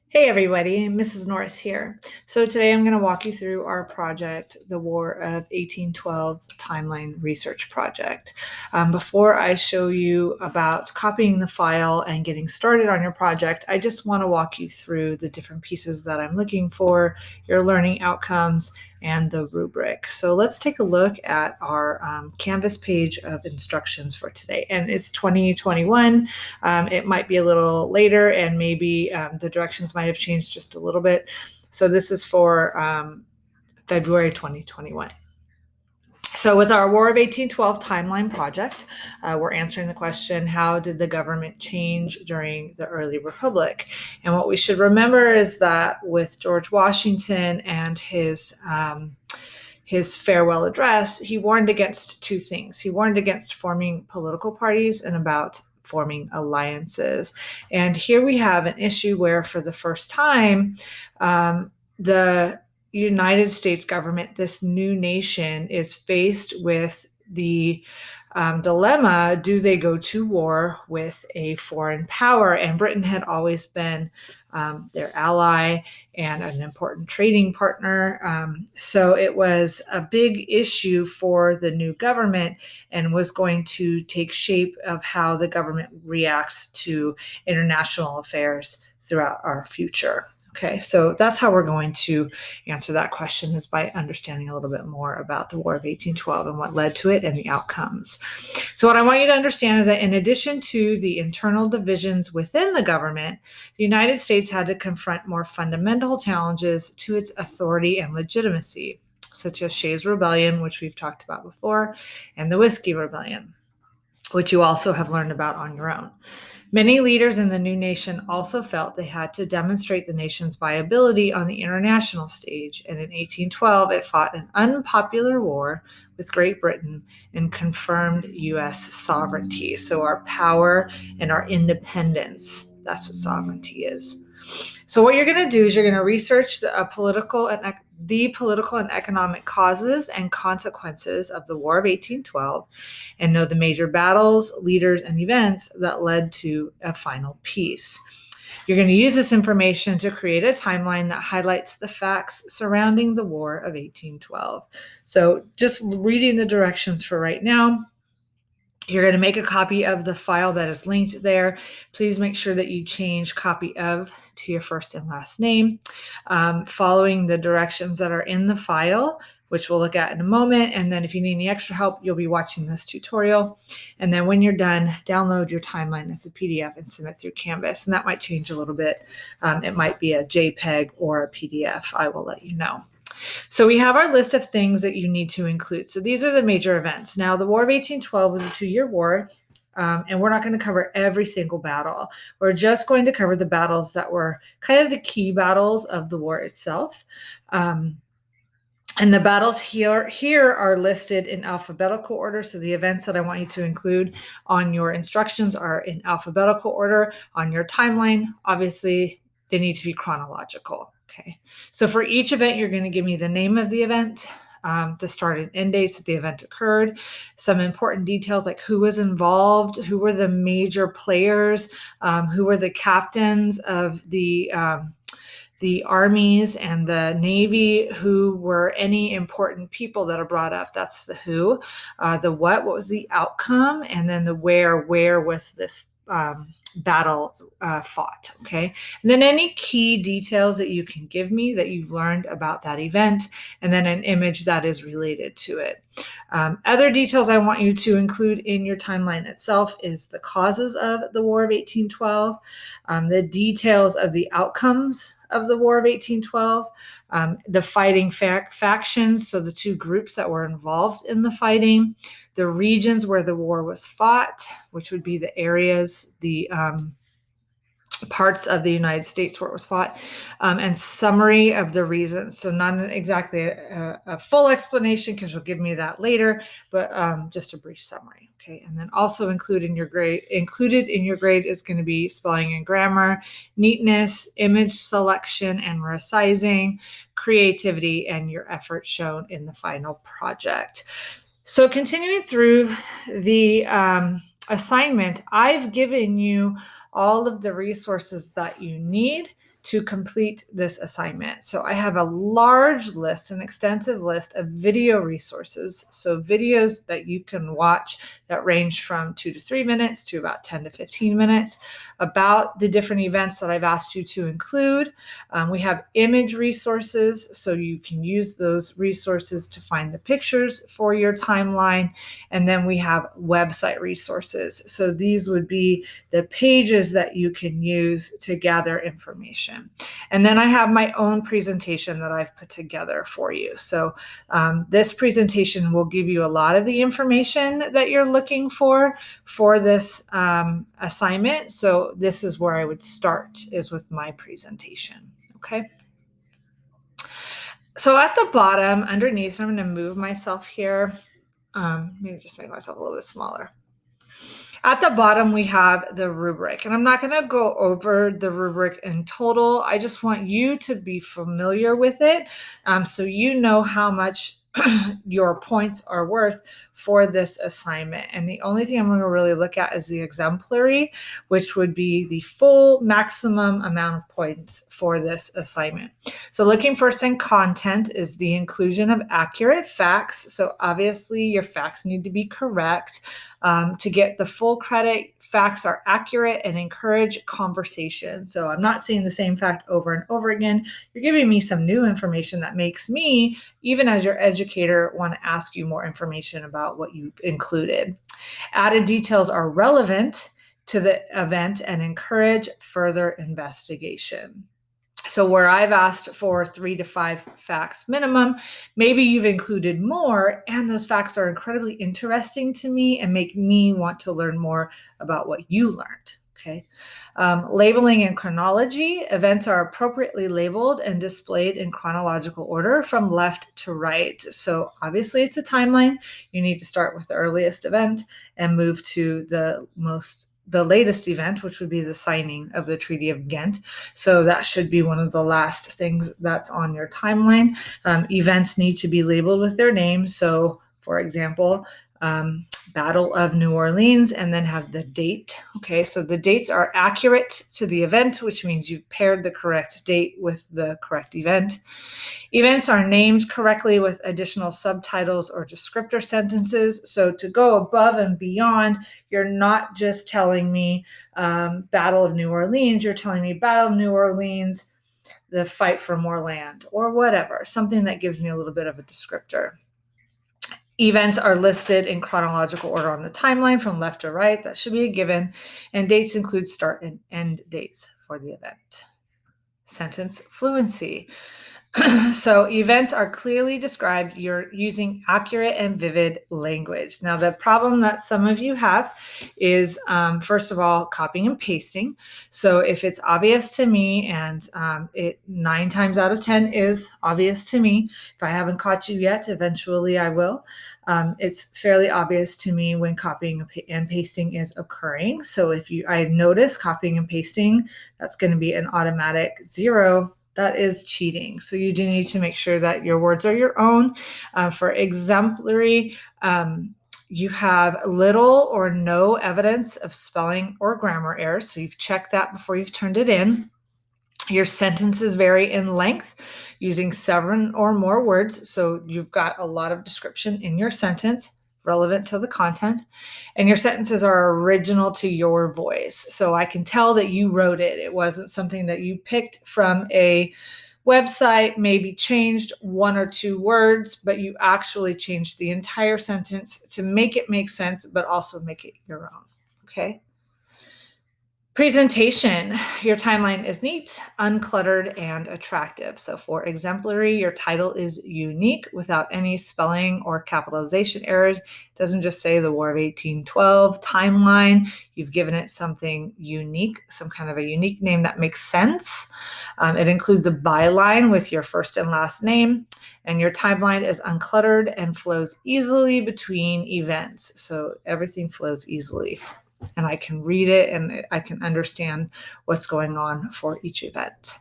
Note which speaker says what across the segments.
Speaker 1: Hey everybody, Mrs. Norris here. So today I'm going to walk you through our project, the War of 1812 Timeline Research Project. Before I show you about copying the file and getting started on your project, I just want to walk you through the different pieces that I'm looking for, your learning outcomes, and the rubric. So let's take a look at our Canvas page of instructions for today. And it's 2021. It might be a little later, and maybe the directions might have changed just a little bit. So this is for February 2021. So with our War of 1812 timeline project, we're answering the question, how did the government change during the early republic? And what we should remember is that with George Washington and his farewell address, he warned against two things. He warned against forming political parties and about forming alliances. And here we have an issue where, for the first time, the United States government, this new nation, is faced with the dilemma: do they go to war with a foreign power? And Britain had always been their ally and an important trading partner. So it was a big issue for the new government and was going to take shape of how the government reacts to international affairs throughout our future. Okay, so that's how we're going to answer that question, is by understanding a little bit more about the War of 1812 and what led to it and the outcomes. So what I want you to understand is that in addition to the internal divisions within the government, the United States had to confront more fundamental challenges to its authority and legitimacy, such as Shays Rebellion, which we've talked about before, and the Whiskey Rebellion, which you also have learned about on your own. Many leaders in the new nation also felt they had to demonstrate the nation's viability on the international stage, and in 1812 it fought an unpopular war with Great Britain and confirmed U.S. sovereignty. So our power and our independence, that's what sovereignty is. So what you're going to do is you're going to research the political and economic causes and consequences of the War of 1812 and know the major battles, leaders, and events that led to a final peace. You're going to use this information to create a timeline that highlights the facts surrounding the War of 1812. So just reading the directions for right now, you're going to make a copy of the file that is linked there. Please make sure that you change copy of to your first and last name, following the directions that are in the file, which we'll look at in a moment. And then if you need any extra help, you'll be watching this tutorial. And then when you're done, download your timeline as a PDF and submit through Canvas. And that might change a little bit. It might be a JPEG or a PDF. I will let you know. So we have our list of things that you need to include. So these are the major events. Now, the War of 1812 was a 2-year war, and we're not going to cover every single battle. We're just going to cover the battles that were kind of the key battles of the war itself. And the battles here are listed in alphabetical order. So the events that I want you to include on your instructions are in alphabetical order. On your timeline, obviously, they need to be chronological. Okay. So for each event, you're going to give me the name of the event, the start and end dates that the event occurred, some important details like who was involved, who were the major players, who were the captains of the armies and the Navy, who were any important people that are brought up. That's the who. The what was the outcome, and then the where was this battle fought. Okay. And then any key details that you can give me that you've learned about that event, and then an image that is related to it. Other details I want you to include in your timeline itself is the causes of the War of 1812, the details of the outcomes of the War of 1812, the fighting factions, so the two groups that were involved in the fighting, the regions where the war was fought, which would be the areas, the parts of the United States where it was fought, and summary of the reasons. So not exactly a full explanation, because you'll give me that later, but just a brief summary. Okay, and then also included in your grade is going to be spelling and grammar, neatness, image selection and resizing, creativity, and your effort shown in the final project. So continuing through the assignment, I've given you all of the resources that you need to complete this assignment. So I have a large list, an extensive list of video resources. So videos that you can watch that range from 2 to 3 minutes to about 10 to 15 minutes about the different events that I've asked you to include. We have image resources, so you can use those resources to find the pictures for your timeline. And then we have website resources. So these would be the pages that you can use to gather information. And then I have my own presentation that I've put together for you. So this presentation will give you a lot of the information that you're looking for this assignment. So this is where I would start, is with my presentation. Okay. So at the bottom, underneath, I'm going to move myself here. Maybe just make myself a little bit smaller. At the bottom, we have the rubric, and I'm not going to go over the rubric in total. I just want you to be familiar with it, so you know how much your points are worth for this assignment. And the only thing I'm going to really look at is the exemplary, which would be the full maximum amount of points for this assignment. So looking first in content is the inclusion of accurate facts. So obviously your facts need to be correct. To get the full credit, facts are accurate and encourage conversation. So I'm not saying the same fact over and over again. You're giving me some new information that makes me, even as your educator, want to ask you more information about what you included. Added details are relevant to the event and encourage further investigation. So where I've asked for 3 to 5 facts minimum, maybe you've included more, and those facts are incredibly interesting to me and make me want to learn more about what you learned. Okay. Labeling and chronology. Events are appropriately labeled and displayed in chronological order from left to right. So obviously it's a timeline. You need to start with the earliest event and move to the latest event, which would be the signing of the Treaty of Ghent. So that should be one of the last things that's on your timeline. Events need to be labeled with their names. So for example, Battle of New Orleans, and then have the date. Okay, so the dates are accurate to the event, which means you've paired the correct date with the correct event. Events are named correctly with additional subtitles or descriptor sentences. So to go above and beyond, you're not just telling me Battle of New Orleans, you're telling me Battle of New Orleans, the fight for more land, or whatever, something that gives me a little bit of a descriptor. Events are listed in chronological order on the timeline from left to right. That should be a given. And dates include start and end dates for the event. Sentence fluency. So events are clearly described. You're using accurate and vivid language. Now, the problem that some of you have is, first of all, copying and pasting. So if it's obvious to me, and it 9 times out of 10 is obvious to me, if I haven't caught you yet, eventually I will. It's fairly obvious to me when copying and pasting is occurring. So if I notice copying and pasting, that's going to be an automatic 0. That is cheating. So you do need to make sure that your words are your own. For exemplary, you have little or no evidence of spelling or grammar errors. So you've checked that before you've turned it in. Your sentences vary in length, using 7 or more words. So you've got a lot of description in your sentence relevant to the content, and your sentences are original to your voice. So I can tell that you wrote it. It wasn't something that you picked from a website, maybe changed 1 or 2 words, but you actually changed the entire sentence to make it make sense, but also make it your own. Okay. Presentation. Your timeline is neat, uncluttered, and attractive. So for exemplary, your title is unique without any spelling or capitalization errors. It doesn't just say the War of 1812 timeline. You've given it something unique, some kind of a unique name that makes sense. It includes a byline with your first and last name, and your timeline is uncluttered and flows easily between events. So everything flows easily, and I can read it and I can understand what's going on for each event.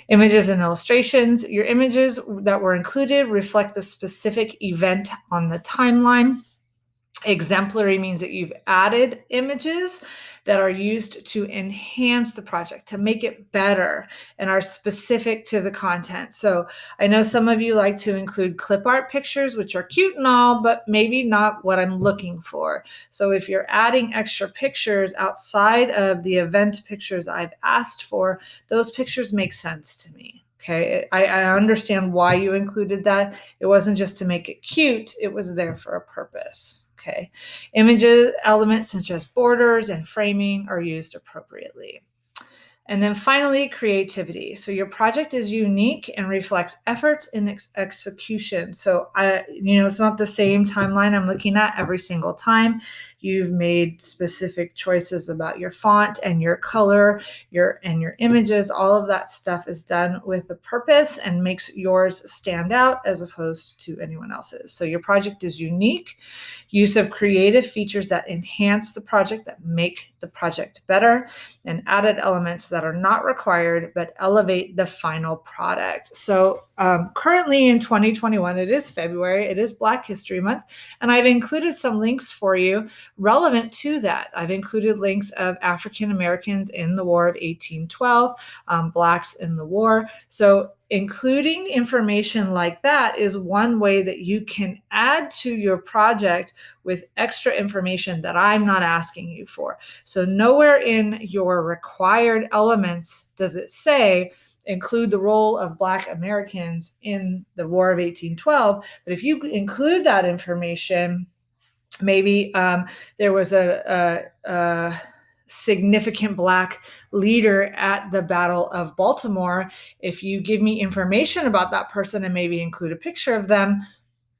Speaker 1: Images and illustrations. Your images that were included reflect the specific event on the timeline. Exemplary means that you've added images that are used to enhance the project, to make it better, and are specific to the content. So I know some of you like to include clip art pictures, which are cute and all, but maybe not what I'm looking for. So if you're adding extra pictures outside of the event pictures I've asked for, those pictures make sense to me. Okay, I understand why you included that. It wasn't just to make it cute, it was there for a purpose. Okay, images, elements such as borders and framing are used appropriately. And then finally, creativity. So your project is unique and reflects effort in execution. So it's not the same timeline I'm looking at every single time. You've made specific choices about your font and your color, your images. All of that stuff is done with a purpose and makes yours stand out as opposed to anyone else's. So your project is unique. Use of creative features that enhance the project, that make the project better, and added elements that are not required but elevate the final product. So currently in 2021, it is February, it is Black History Month, and I've included some links for you relevant to that. I've included links of African Americans in the War of 1812, Blacks in the war. So including information like that is one way that you can add to your project with extra information that I'm not asking you for. So nowhere in your required elements does it say include the role of Black Americans in the War of 1812. But if you include that information, maybe there was a significant Black leader at the Battle of Baltimore. If you give me information about that person and maybe include a picture of them,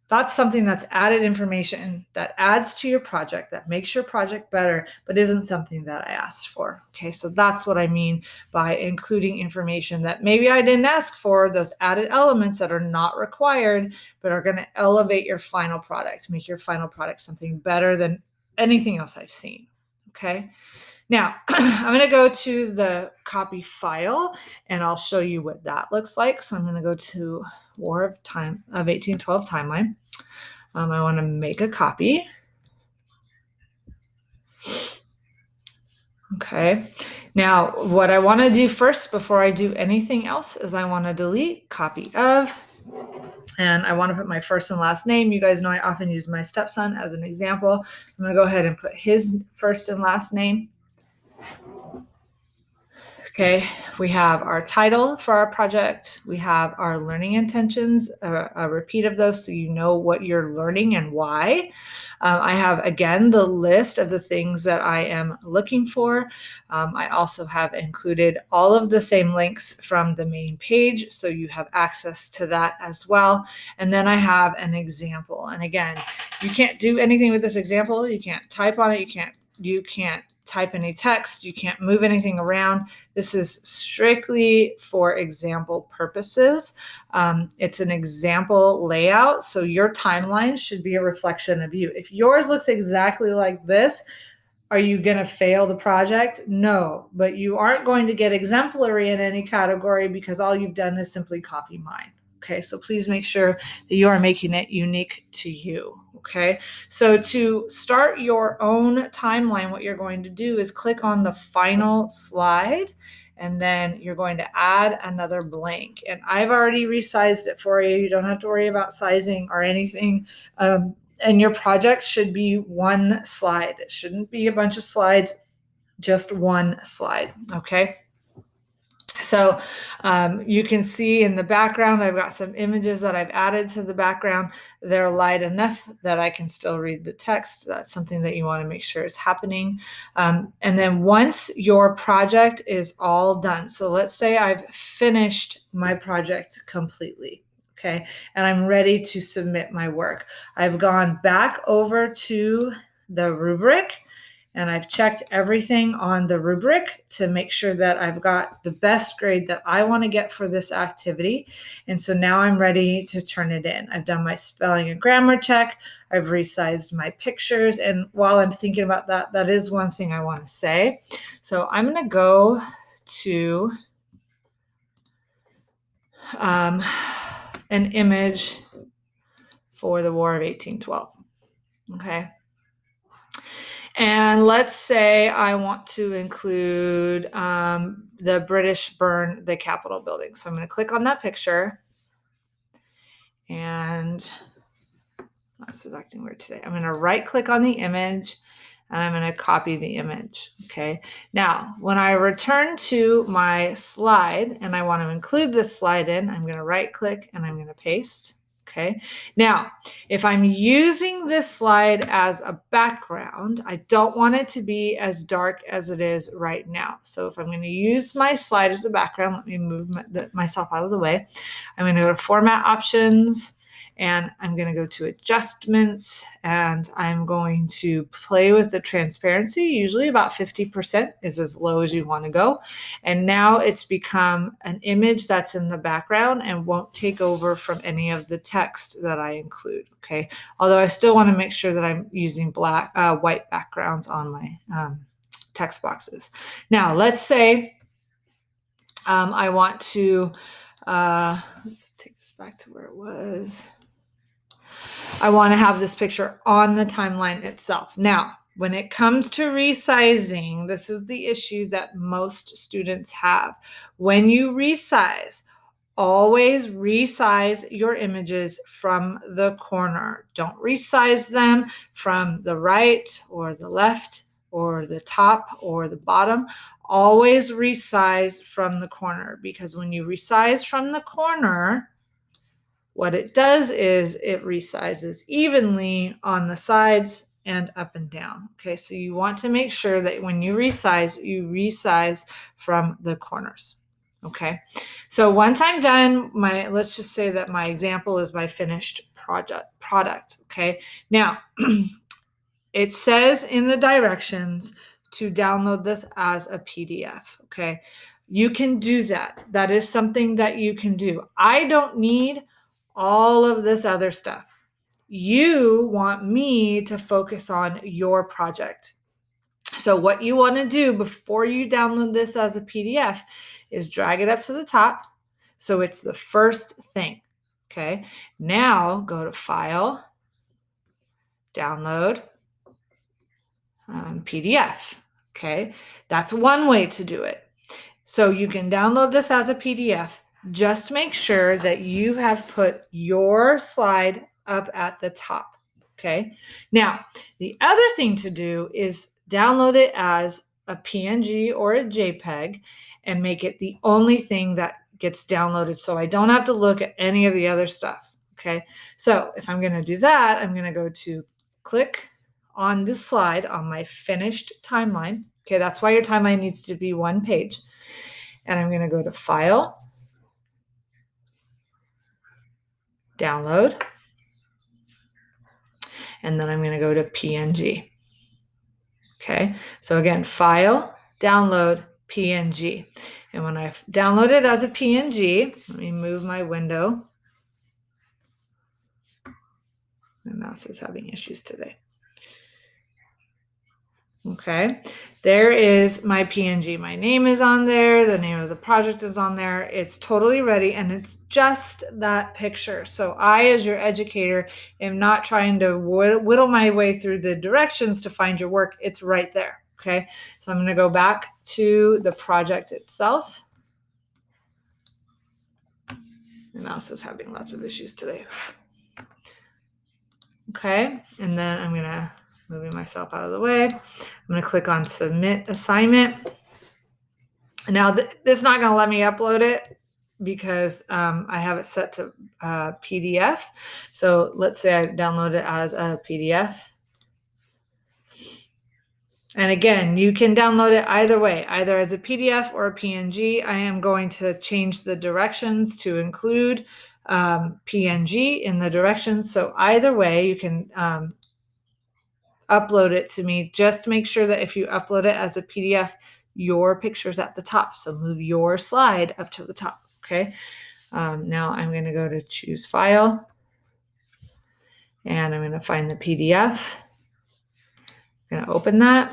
Speaker 1: that's something that's added information that adds to your project, that makes your project better, but isn't something that I asked for. Okay, so that's what I mean by including information that maybe I didn't ask for, those added elements that are not required, but are going to elevate your final product, make your final product something better than anything else I've seen. Okay. Now, I'm going to go to the copy file and I'll show you what that looks like. So I'm going to go to War of 1812 timeline. I want to make a copy. Okay. Now, what I want to do first before I do anything else is I want to delete copy of, and I want to put my first and last name. You guys know I often use my stepson as an example. I'm going to go ahead and put his first and last name. Okay, we have our title for our project. We have our learning intentions, a repeat of those so you know what you're learning and why. I have, again, the list of the things that I am looking for. I also have included all of the same links from the main page, so you have access to that as well. And then I have an example. And again, you can't do anything with this example. You can't type on it. You can't type any text. You can't move anything around. This is strictly for example purposes. It's an example layout, so your timeline should be a reflection of you. If yours looks exactly like this, are you going to fail the project? No, but you aren't going to get exemplary in any category because all you've done is simply copy mine. Okay, so please make sure that you are making it unique to you. Okay, so to start your own timeline, what you're going to do is click on the final slide and then you're going to add another blank. And I've already resized it for you. You don't have to worry about sizing or anything. And your project should be one slide. It shouldn't be a bunch of slides, just one slide. Okay. So you can see in the background, I've got some images that I've added to the background. They're light enough that I can still read the text. That's something that you want to make sure is happening. And then once your project is all done, so let's say I've finished my project completely. Okay, and I'm ready to submit my work. I've gone back over to the rubric and I've checked everything on the rubric to make sure that I've got the best grade that I want to get for this activity. And so now I'm ready to turn it in. I've done my spelling and grammar check. I've resized my pictures. And while I'm thinking about that, that is one thing I want to say. So I'm going to go to an image for the War of 1812. Okay. And let's say I want to include the British burn the Capitol building. So I'm going to click on that picture, and this is acting weird today. I'm going to right click on the image, and I'm going to copy the image. Okay. Now, when I return to my slide and I want to include this slide in, I'm going to right click and I'm going to paste. Okay. Now, if I'm using this slide as a background, I don't want it to be as dark as it is right now. So if I'm going to use my slide as a background, let me move myself out of the way. I'm going to go to Format Options, and I'm going to go to Adjustments, and I'm going to play with the transparency. Usually about 50% is as low as you want to go. And now it's become an image that's in the background and won't take over from any of the text that I include. Okay. Although I still want to make sure that I'm using white backgrounds on my text boxes. Now, let's say I want to, let's take this back to where it was. I want to have this picture on the timeline itself. Now, when it comes to resizing, this is the issue that most students have. When you resize, always resize your images from the corner. Don't resize them from the right or the left or the top or the bottom. Always resize from the corner, because when you resize from the corner, what it does is it resizes evenly on the sides and up and down. Okay, so you want to make sure that when you resize from the corners. Okay, so once I'm done, let's just say that my example is my finished product. Okay, now it says in the directions to download this as a PDF. Okay, you can do that. That is something that you can do. I don't need all of this other stuff. You want me to focus on your project. So what you want to do before you download this as a PDF is drag it up to the top. So it's the first thing. Okay. Now go to File, Download, PDF. Okay. That's one way to do it. So you can download this as a PDF. Just make sure that you have put your slide up at the top. Okay. Now, the other thing to do is download it as a PNG or a JPEG and make it the only thing that gets downloaded, so I don't have to look at any of the other stuff. Okay. So if I'm going to do that, I'm going to go to click on this slide on my finished timeline. Okay. That's why your timeline needs to be one page. And I'm going to go to File, Download, and then I'm going to go to PNG. Okay, so again, File, Download, PNG. And when I've downloaded as a PNG, let me move my window. My mouse is having issues today. Okay, there is my PNG. My name is on there. The name of the project is on there. It's totally ready, and it's just that picture. So I, as your educator, am not trying to whittle my way through the directions to find your work. It's right there. Okay, so I'm going to go back to the project itself. The mouse is having lots of issues today. Okay, and then I'm going to moving myself out of the way. I'm going to click on Submit Assignment. Now, this is not going to let me upload it because I have it set to PDF. So let's say I download it as a PDF. And again, you can download it either way, either as a PDF or a PNG. I am going to change the directions to include PNG in the directions. So either way, you can upload it to me. Just make sure that if you upload it as a PDF, your picture's at the top. So move your slide up to the top. Okay. Now I'm going to go to choose File, and I'm going to find the PDF. I'm going to open that,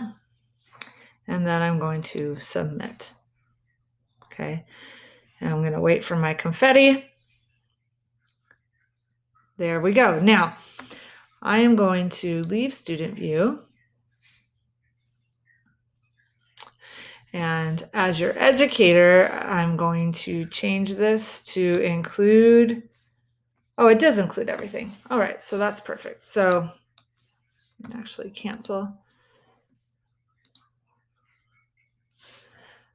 Speaker 1: and then I'm going to submit. Okay. And I'm going to wait for my confetti. There we go. Now I am going to leave student view. And as your educator, I'm going to change this to include, oh, it does include everything. All right, so that's perfect. So actually cancel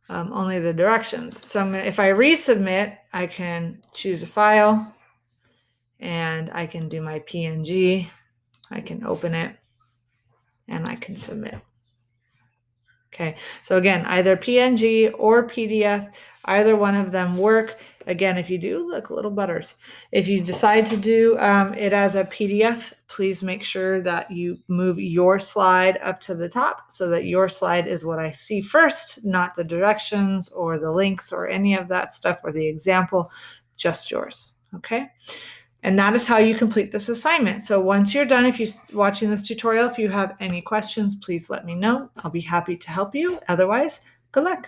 Speaker 1: only the directions. So if I resubmit, I can choose a file and I can do my PNG. I can open it and I can submit. Okay, so again, either PNG or PDF, either one of them work. Again, if you do, look, little butters. If you decide to do it as a PDF, please make sure that you move your slide up to the top so that your slide is what I see first, not the directions or the links or any of that stuff or the example, just yours. Okay. And that is how you complete this assignment. So once you're done, if you're watching this tutorial, if you have any questions, please let me know. I'll be happy to help you. Otherwise, good luck.